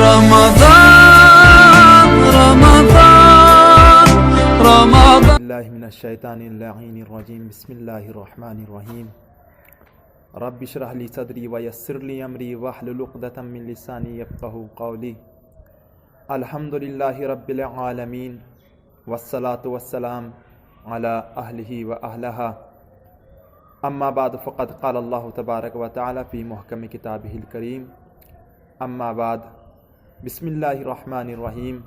رمضان رمضان رمضان اللہ من الشیطان اللعین الرجیم بسم اللہ الرحمن الرحیم رب اشرح لی صدری ویسر لی امری واحلل عقدۃ من لسانی یفقہوا قولی الحمدللہ رب العالمین والصلاة والسلام علی اہلہ واہلہا اما بعد فقد قال اللہ تبارک و تعالی فی محکم کتابہ الکریم اما بعد بسم اللہ الرحمن الرحیم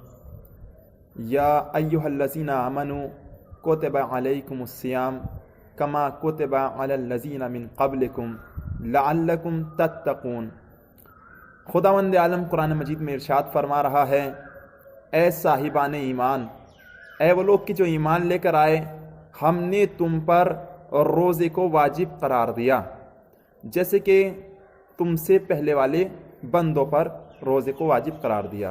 یا ایہا الذین آمنوا کتب علیکم الصیام کما کتب علی الذین من قبلکم لعلکم تتقون۔ خداوند عالم قرآن مجید میں ارشاد فرما رہا ہے، اے صاحبان ایمان، اے وہ لوگ کہ جو ایمان لے کر آئے، ہم نے تم پر روزے کو واجب قرار دیا جیسے کہ تم سے پہلے والے بندوں پر روزے کو واجب قرار دیا۔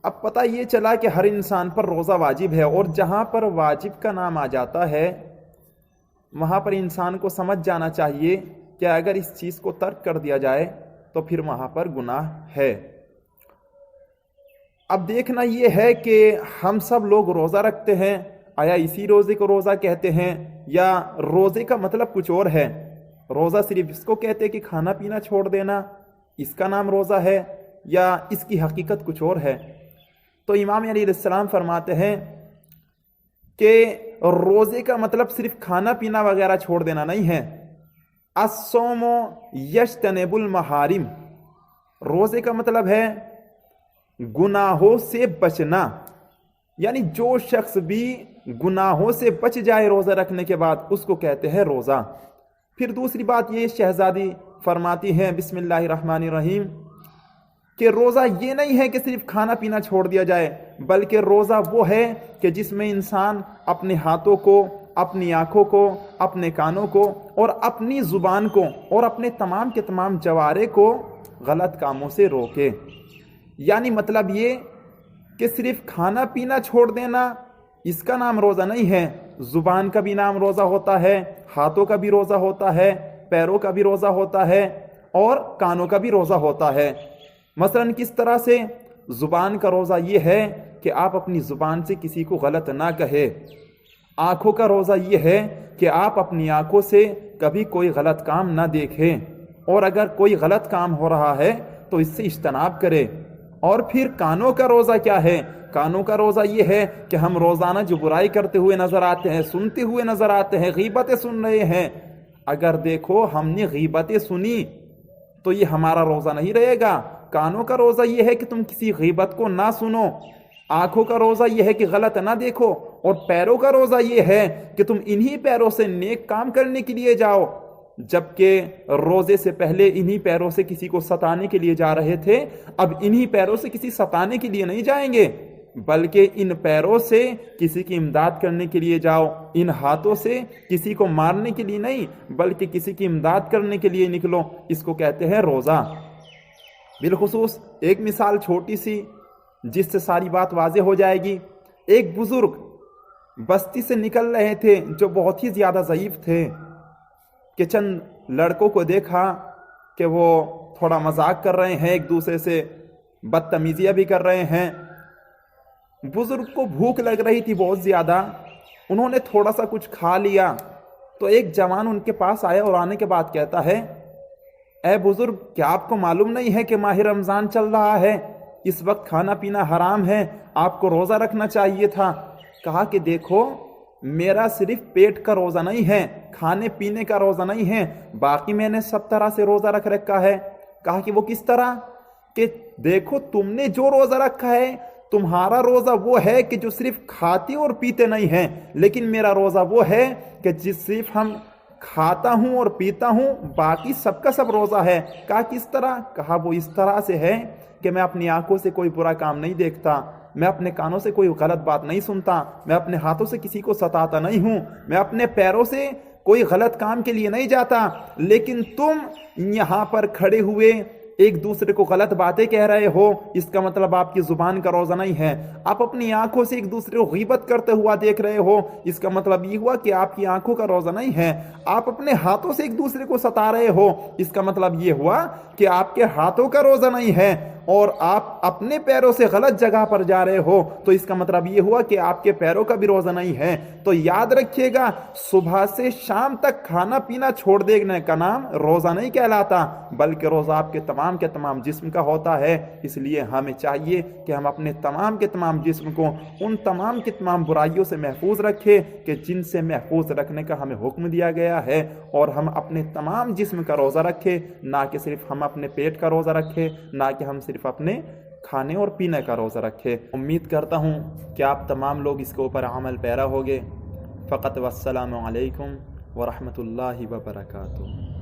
اب پتہ یہ چلا کہ ہر انسان پر روزہ واجب ہے، اور جہاں پر واجب کا نام آ جاتا ہے وہاں پر انسان کو سمجھ جانا چاہیے کہ اگر اس چیز کو ترک کر دیا جائے تو پھر وہاں پر گناہ ہے۔ اب دیکھنا یہ ہے کہ ہم سب لوگ روزہ رکھتے ہیں، آیا اسی روزے کو روزہ کہتے ہیں یا روزے کا مطلب کچھ اور ہے؟ روزہ صرف اس کو کہتے ہیں کہ کھانا پینا چھوڑ دینا، اس کا نام روزہ ہے، یا اس کی حقیقت کچھ اور ہے؟ تو امام علیہ السلام فرماتے ہیں کہ روزے کا مطلب صرف کھانا پینا وغیرہ چھوڑ دینا نہیں ہے۔ الصوم یجتنب المحارم، روزے کا مطلب ہے گناہوں سے بچنا، یعنی جو شخص بھی گناہوں سے بچ جائے روزہ رکھنے کے بعد اس کو کہتے ہیں روزہ۔ پھر دوسری بات یہ شہزادی فرماتی ہیں بسم اللہ الرحمن الرحیم کہ روزہ یہ نہیں ہے کہ صرف کھانا پینا چھوڑ دیا جائے، بلکہ روزہ وہ ہے کہ جس میں انسان اپنے ہاتھوں کو، اپنی آنکھوں کو، اپنے کانوں کو اور اپنی زبان کو اور اپنے تمام کے تمام جوارے کو غلط کاموں سے روکے۔ یعنی مطلب یہ کہ صرف کھانا پینا چھوڑ دینا اس کا نام روزہ نہیں ہے، زبان کا بھی نام روزہ ہوتا ہے، ہاتھوں کا بھی روزہ ہوتا ہے، پیروں کا بھی روزہ ہوتا ہے اور کانوں کا بھی روزہ ہوتا ہے۔ مثلا کس طرح سے؟ زبان کا روزہ یہ ہے کہ آپ اپنی زبان سے کسی کو غلط نہ کہے۔ آنکھوں کا روزہ یہ ہے کہ آپ اپنی آنکھوں سے کبھی کوئی غلط کام نہ دیکھیں، اور اگر کوئی غلط کام ہو رہا ہے تو اس سے اجتناب کرے۔ اور پھر کانوں کا روزہ کیا ہے؟ کانوں کا روزہ یہ ہے کہ ہم روزانہ جو برائی کرتے ہوئے نظر آتے ہیں، سنتے ہوئے نظر آتے ہیں، غیبتیں سن رہے ہیں، اگر دیکھو ہم نے غیبتیں سنی تو یہ ہمارا روزہ نہیں رہے گا۔ کانوں کا روزہ یہ ہے کہ تم کسی غیبت کو نہ سنو، آنکھوں کا روزہ یہ ہے کہ غلط نہ دیکھو، اور پیروں کا روزہ یہ ہے کہ تم انہی پیروں سے نیک کام کرنے کے لیے جاؤ، جبکہ روزے سے پہلے انہی پیروں سے کسی کو ستانے کے لیے جا رہے تھے، اب انہی پیروں سے کسی ستانے کے لیے نہیں جائیں گے، بلکہ ان پیروں سے کسی کی امداد کرنے کے لیے جاؤ، ان ہاتھوں سے کسی کو مارنے کے لیے نہیں بلکہ کسی کی امداد کرنے کے لیے نکلو۔ اس کو کہتے ہیں روزہ۔ بالخصوص ایک مثال چھوٹی سی جس سے ساری بات واضح ہو جائے گی۔ ایک بزرگ بستی سے نکل رہے تھے جو بہت ہی زیادہ ضعیف تھے، کہ چند لڑکوں کو دیکھا کہ وہ تھوڑا مذاق کر رہے ہیں، ایک دوسرے سے بدتمیزیاں بھی کر رہے ہیں۔ بزرگ کو بھوک لگ رہی تھی بہت زیادہ، انہوں نے تھوڑا سا کچھ کھا لیا تو ایک جوان ان کے پاس آیا اور آنے کے بعد کہتا ہے، اے بزرگ، کیا آپ کو معلوم نہیں ہے کہ ماہ رمضان چل رہا ہے، اس وقت کھانا پینا حرام ہے، آپ کو روزہ رکھنا چاہیے تھا؟ کہا کہ دیکھو میرا صرف پیٹ کا روزہ نہیں ہے، کھانے پینے کا روزہ نہیں ہے، باقی میں نے سب طرح سے روزہ رکھ رکھا ہے۔ کہا کہ وہ کس طرح؟ کہ دیکھو تم نے جو روزہ رکھا ہے، تمہارا روزہ وہ ہے کہ جو صرف کھاتے اور پیتے نہیں ہیں، لیکن میرا روزہ وہ ہے کہ جس صرف ہم کھاتا ہوں اور پیتا ہوں، باقی سب کا سب روزہ ہے۔ کہا کس طرح؟ کہا وہ اس طرح سے ہے کہ میں اپنی آنکھوں سے کوئی برا کام نہیں دیکھتا، میں اپنے کانوں سے کوئی غلط بات نہیں سنتا، میں اپنے ہاتھوں سے کسی کو ستاتا نہیں ہوں، میں اپنے پیروں سے کوئی غلط کام کے لیے نہیں جاتا، لیکن تم یہاں پر کھڑے ہوئے ایک دوسرے کو غلط باتیں کہہ رہے ہو، اس کا مطلب آپ کی زبان کا روزہ نہیں ہے۔ آپ اپنی آنکھوں سے ایک دوسرے کو غیبت کرتے ہوا دیکھ رہے ہو، اس کا مطلب یہ ہوا کہ آپ کی آنکھوں کا روزہ نہیں ہے۔ آپ اپنے ہاتھوں سے ایک دوسرے کو ستا رہے ہو، اس کا مطلب یہ ہوا کہ آپ کے ہاتھوں کا روزہ نہیں ہے۔ اور آپ اپنے پیروں سے غلط جگہ پر جا رہے ہو تو اس کا مطلب یہ ہوا کہ آپ کے پیروں کا بھی روزہ نہیں ہے۔ تو یاد رکھیے گا، صبح سے شام تک کھانا پینا چھوڑ دینے کا نام روزہ نہیں کہلاتا، بلکہ روزہ آپ کے تمام جسم کا ہوتا ہے۔ اس لیے ہمیں چاہیے کہ ہم اپنے تمام جسم کو ان تمام برائیوں سے محفوظ رکھیں کہ جن سے محفوظ رکھنے کا ہمیں حکم دیا گیا ہے، اور ہم اپنے تمام جسم کا روزہ رکھیں، نہ کہ صرف ہم اپنے پیٹ کا روزہ رکھیں، نہ کہ ہم صرف اپنے کھانے اور پینے کا روزہ رکھے۔ امید کرتا ہوں کہ آپ تمام لوگ اس کے اوپر عمل پیرا ہوگے۔ فقط والسلام علیکم ورحمۃ اللہ وبرکاتہ۔